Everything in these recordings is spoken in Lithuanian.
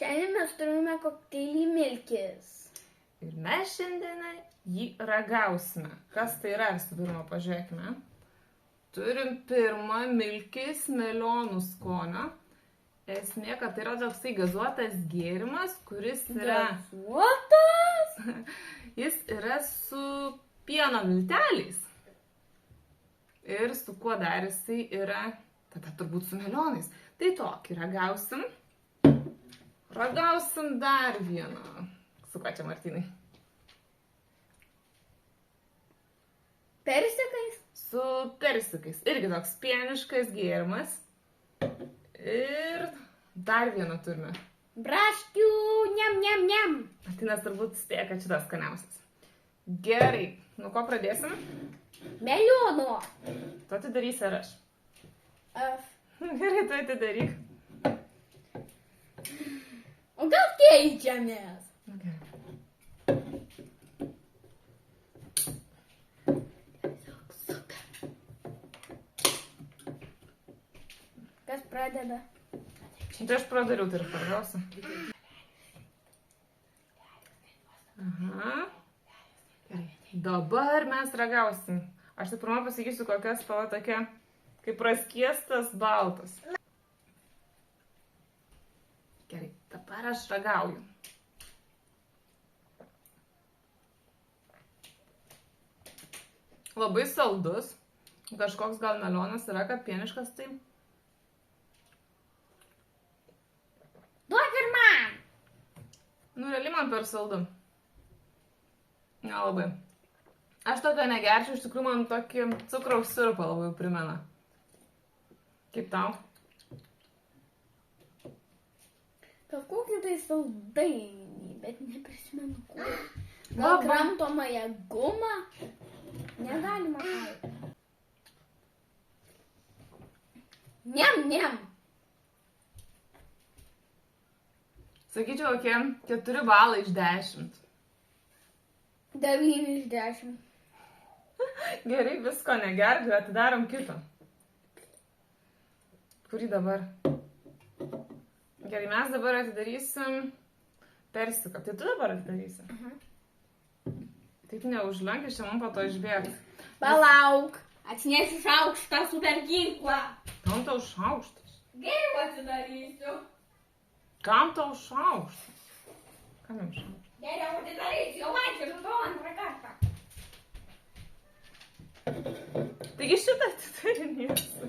Šiandien mes turime kokteilį Milkis. Ir mes šiandieną jį ragausime. Kas tai yra, visų pirma, pažiūrėkime. Turim pirmą Milkis melionų skonio. Esmė, kad tai yra toksai gazuotas gėrimas, kuris yra... Gazuotas? Jis yra su pieno milteliais. Ir su kuo dar jisai yra, tada turbūt su melionais. Tai tokį ragausim. Ragausim dar vieną. Su ką čia, Martynai? Persikais? Su persikais. Irgi toks pieniškas gėrimas. Ir dar vieną turime. Braškių, niam. Martynas turbūt spėja, kad šitas skaniausias. Gerai. Nuo ko pradėsim? Melionų. Tu atidarysi ar aš? Aš. Gerai, tu atidaryk. O gal keičiamės? Gerai. Kas pradeda? Tai aš pradariau, tai ir pargausiu. Aha. Gerai. Dabar mes ragausim. Aš tik pirmą pasakysiu, kokia spalva tokia, kaip praskiestas baltas. Gerai, dabar aš ragauju. Labai saldus. Kažkoks gal melionas yra, kad pieniškas tai. Duok ir man. Nu, realiai man per saldu. Nelabai. Aš tokio negerčiau, iš tikrųjų man tokį cukraus sirupą labai primena. Kaip tau? Kažkokį tai saldainį, bet neprisimenu kur. Gal kramtomąją gumą? Negalima kalti. Niam. Sakyčiau, kokie 4 balai iš 10. 9 iš 10. Gerai, visko negerk, atidarom kitą. Kurį dabar? Gerai, mes dabar atidarysim persiką. Tai tu dabar atidarysi? Taip neužlenk, iš čia man po to išbėgs. Palauk. Atsinešiu šaukštą super ginklą. Kam tau šaukštas? Geriau atidarysiu. Kam tau šaukštas? Kam jums šaukštas? Geriau atidarysiu, jau vaikščiu to antrą kartą. Taigi šitą atidarinėsiu.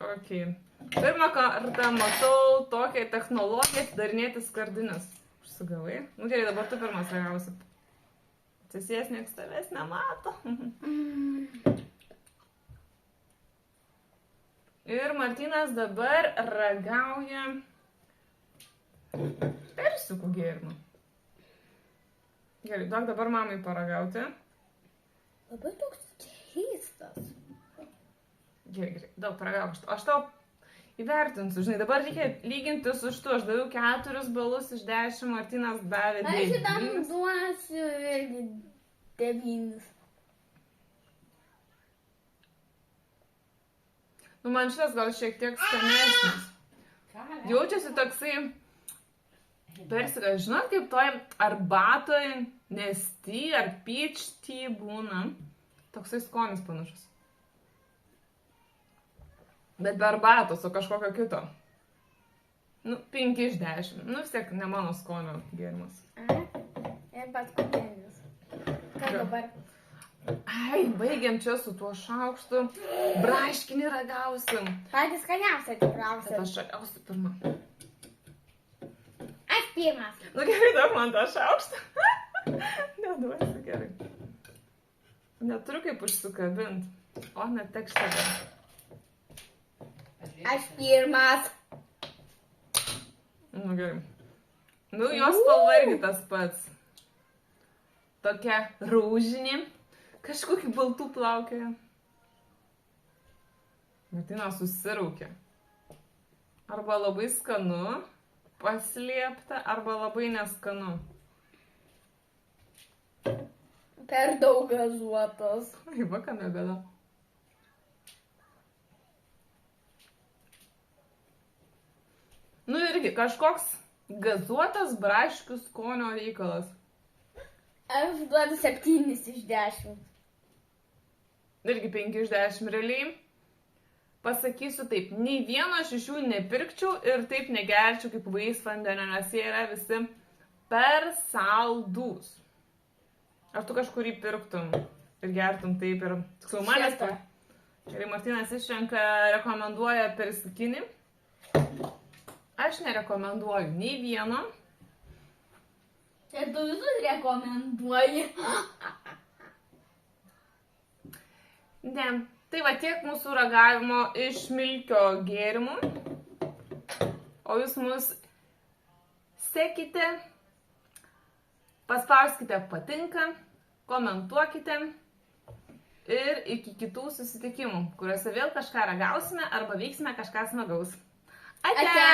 Ok. Pirmą kartą matau tokią technologiją atidarinėti skardines. Užsigavai? Nu gerai, dabar tu pirmas ragausi. Atsisės, nieks tavęs nemato. Ir Martynas dabar ragauja persikų gėrimą. Gerai, duok dabar mamai paragauti. Labai toks keistas. Gerai, daug paragauk. Aš tau įvertinsiu, žinai, dabar reikia lyginti su šitu. Aš daviau 4 balus iš 10, Martynas davė 9. Aš šitam duosiu irgi 9. Nu, man šitas gal šiek tiek skanesnis. Jaučiasi toksai persikas. Žinot, kaip toj arbatoj nesty ar peach tea būna. Toksai skonis panašus. Bet be arbatos, o kažkokio kito. Nu, 5 iš 10. Nu, vis tiek ne mano skonio gėrimas. Ir paskutinis. Kas dabar? Ai, baigiam čia su tuo šaukštu. Braškinį ragausim. Patys skaniausia tikriausiai. Bet aš ragausiu pirmą. Aš pirmas. Nu gerai, duok man tą šaukštą. Neduosiu, gerai. Neturiu kaip užsikabinti. O, neteks tada. Aš pirmas. Nu gerai. Nu, jos spalva irgi tas pats. Tokia rūžinė. Kažkokį baltų plaukioja. Martynas susiraukė. Arba labai skanu, paslėpta, arba labai neskanu. Per daug gazuotas. Ai, va, kame bėda. irgi kažkoks gazuotas braškių skonio reikalas. Aš duodu 7 iš 10. Irgi 5 iš 10 realiai. Pasakysiu taip, nei vieno aš iš jų nepirkčiau ir taip negerčiau kaip vaisvandenio, nes jie yra visi per saldūs. Ar tu kažkurį pirktum ir gertum taip ir... Tiksliau, manęs... Šitą. Gerai, Martynas išrenka, rekomenduoja persikinį. Aš nerekomenduoju nei vieno. Ir tu visus rekomenduoji. Ne. Tai va tiek mūsų ragavimo iš milkio gėrimų. O jūs mus sekite, paspauskite patinka, komentuokite ir iki kitų susitikimų, kuriuose vėl kažką ragausime arba veiksime kažką smagaus. Ate!